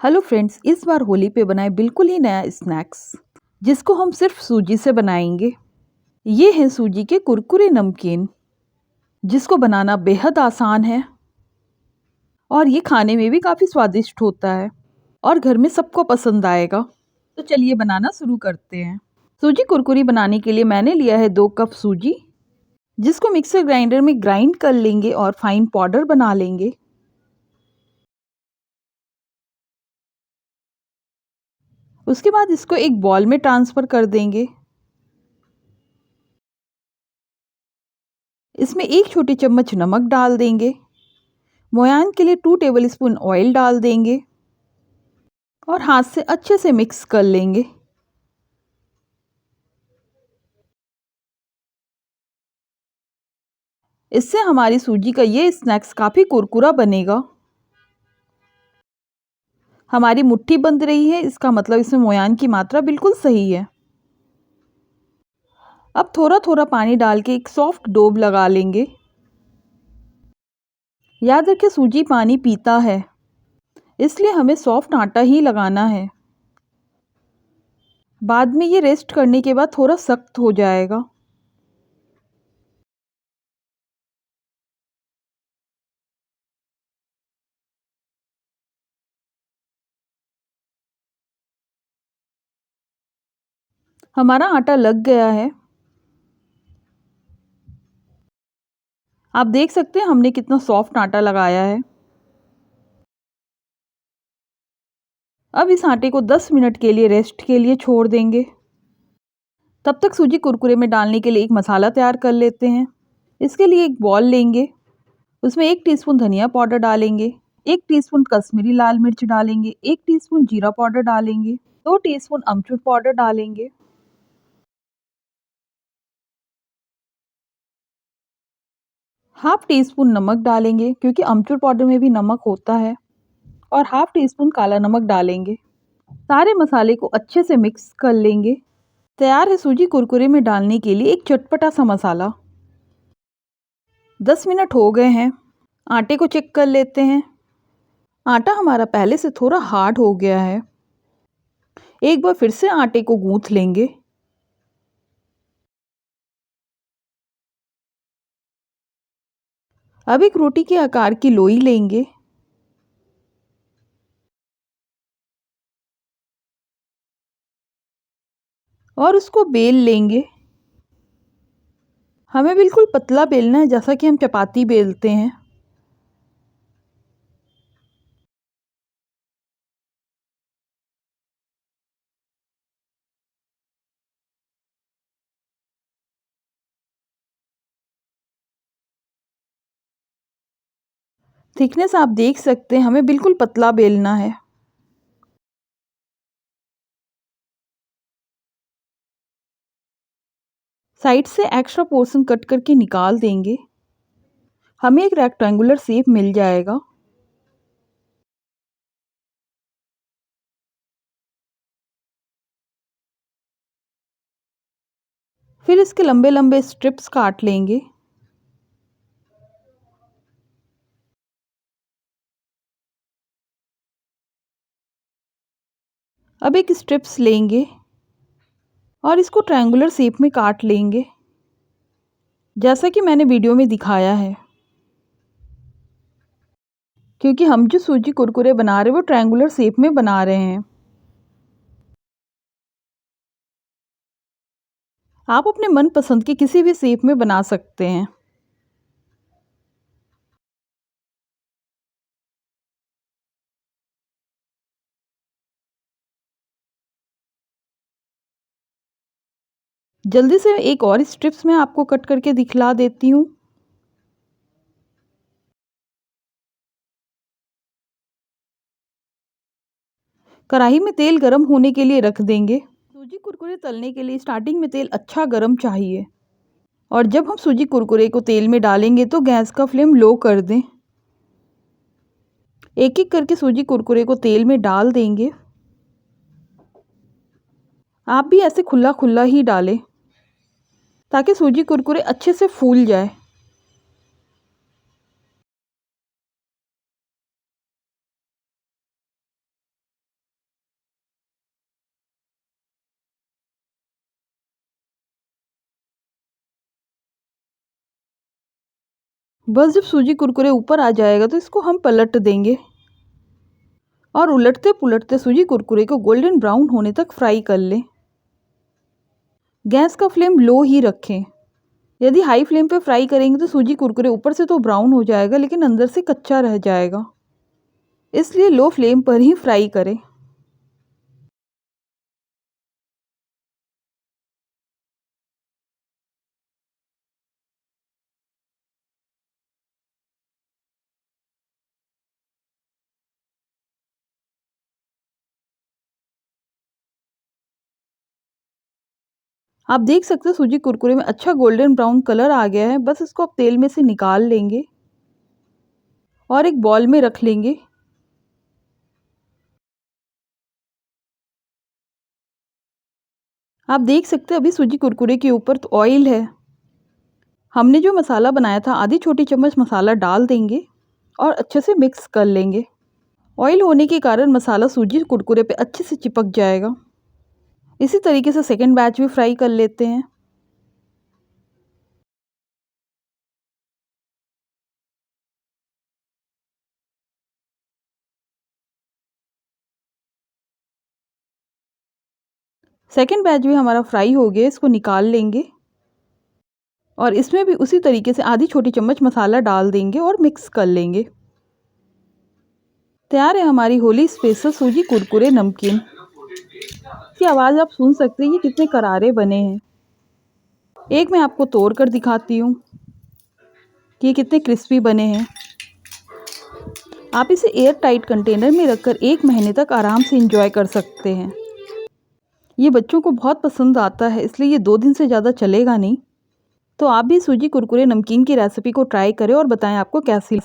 Hello friends, इस बार होली पे बनाए बिल्कुल ही नया स्नैक्स जिसको हम सिर्फ सूजी से बनाएंगे। ये है सूजी के कुरकुरे नमकीन, जिसको बनाना बेहद आसान है और ये खाने में भी काफ़ी स्वादिष्ट होता है और घर में सबको पसंद आएगा। तो चलिए बनाना शुरू करते हैं। सूजी कुरकुरी बनाने के लिए मैंने लिया है 2 कप सूजी, जिसको मिक्सर ग्राइंडर में ग्राइंड कर लेंगे और फाइन पाउडर बना लेंगे। उसके बाद इसको एक बॉल में ट्रांसफ़र कर देंगे। इसमें 1 छोटी चम्मच नमक डाल देंगे। मोयान के लिए 2 टेबलस्पून ऑयल डाल देंगे और हाथ से अच्छे से मिक्स कर लेंगे। इससे हमारी सूजी का ये स्नैक्स काफ़ी कुरकुरा बनेगा। हमारी मुट्ठी बंध रही है, इसका मतलब इसमें मोयान की मात्रा बिल्कुल सही है। अब थोड़ा थोड़ा पानी डाल के एक सॉफ्ट डोब लगा लेंगे। याद रखें, सूजी पानी पीता है, इसलिए हमें सॉफ्ट आटा ही लगाना है। बाद में ये रेस्ट करने के बाद थोड़ा सख्त हो जाएगा। हमारा आटा लग गया है। आप देख सकते हैं हमने कितना सॉफ्ट आटा लगाया है। अब इस आटे को 10 मिनट के लिए रेस्ट के लिए छोड़ देंगे। तब तक सूजी कुरकुरे में डालने के लिए एक मसाला तैयार कर लेते हैं। इसके लिए एक बॉल लेंगे, उसमें 1 टीस्पून धनिया पाउडर डालेंगे, 1 टीस्पून कश्मीरी लाल मिर्च डालेंगे, 1 टीस्पून जीरा पाउडर डालेंगे, 2 टीस्पून अमचूर पाउडर डालेंगे, हाफ टी स्पून नमक डालेंगे क्योंकि अमचूर पाउडर में भी नमक होता है, और हाफ टी स्पून काला नमक डालेंगे। सारे मसाले को अच्छे से मिक्स कर लेंगे। तैयार है सूजी कुरकुरे में डालने के लिए एक चटपटा सा मसाला। 10 मिनट हो गए हैं। आटे को चेक कर लेते हैं। आटा हमारा पहले से थोड़ा हार्ड हो गया है। एक बार फिर से आटे को गूंथ लेंगे। अब एक रोटी के आकार की लोई लेंगे और उसको बेल लेंगे। हमें बिल्कुल पतला बेलना है, जैसा कि हम चपाती बेलते हैं। थिकनेस आप देख सकते हैं, हमें बिल्कुल पतला बेलना है। साइड से एक्स्ट्रा पोर्शन कट करके निकाल देंगे। हमें एक रेक्टेंगुलर शेप मिल जाएगा। फिर इसके लंबे लंबे स्ट्रिप्स काट लेंगे। अब एक स्ट्रिप्स लेंगे और इसको ट्रायंगुलर शेप में काट लेंगे, जैसा कि मैंने वीडियो में दिखाया है। क्योंकि हम जो सूजी कुरकुरे बना रहे हैं वो ट्रायंगुलर शेप में बना रहे हैं। आप अपने मनपसंद की किसी भी शेप में बना सकते हैं। जल्दी से एक और स्ट्रिप्स मैं आपको कट करके दिखला देती हूँ। कढ़ाई में तेल गरम होने के लिए रख देंगे। सूजी कुरकुरे तलने के लिए स्टार्टिंग में तेल अच्छा गरम चाहिए, और जब हम सूजी कुरकुरे को तेल में डालेंगे तो गैस का फ्लेम लो कर दें। एक एक करके सूजी कुरकुरे को तेल में डाल देंगे। आप भी ऐसे खुला खुला ही डालें ताकि सूजी कुरकुरे अच्छे से फूल जाए। बस जब सूजी कुरकुरे ऊपर आ जाएगा तो इसको हम पलट देंगे और उलटते पुलटते सूजी कुरकुरे को गोल्डन ब्राउन होने तक फ्राई कर लें। गैस का फ्लेम लो ही रखें। यदि हाई फ्लेम पे फ्राई करेंगे तो सूजी कुरकुरे ऊपर से तो ब्राउन हो जाएगा लेकिन अंदर से कच्चा रह जाएगा, इसलिए लो फ्लेम पर ही फ्राई करें। आप देख सकते हैं सूजी कुरकुरे में अच्छा गोल्डन ब्राउन कलर आ गया है। बस इसको आप तेल में से निकाल लेंगे और एक बॉल में रख लेंगे। आप देख सकते हैं अभी सूजी कुरकुरे के ऊपर तो ऑयल है। हमने जो मसाला बनाया था आधी छोटी चम्मच मसाला डाल देंगे और अच्छे से मिक्स कर लेंगे। ऑयल होने के कारण मसाला सूजी कुरकुरे पे अच्छे से चिपक जाएगा। इसी तरीके से सेकंड बैच भी फ्राई कर लेते हैं। सेकंड बैच भी हमारा फ्राई हो गया, इसको निकाल लेंगे और इसमें भी उसी तरीके से आधी छोटी चम्मच मसाला डाल देंगे और मिक्स कर लेंगे। तैयार है हमारी होली स्पेशल सूजी कुरकुरे नमकीन। की आवाज़ आप सुन सकते हैं, ये कितने करारे बने हैं। एक मैं आपको तोड़ कर दिखाती हूँ कि ये कितने क्रिस्पी बने हैं। आप इसे एयर टाइट कंटेनर में रखकर 1 महीने तक आराम से इंजॉय कर सकते हैं। ये बच्चों को बहुत पसंद आता है, इसलिए ये 2 दिन से ज़्यादा चलेगा नहीं। तो आप भी सूजी कुरकुरे नमकीन की रेसिपी को ट्राई करें और बताएं आपको कैसी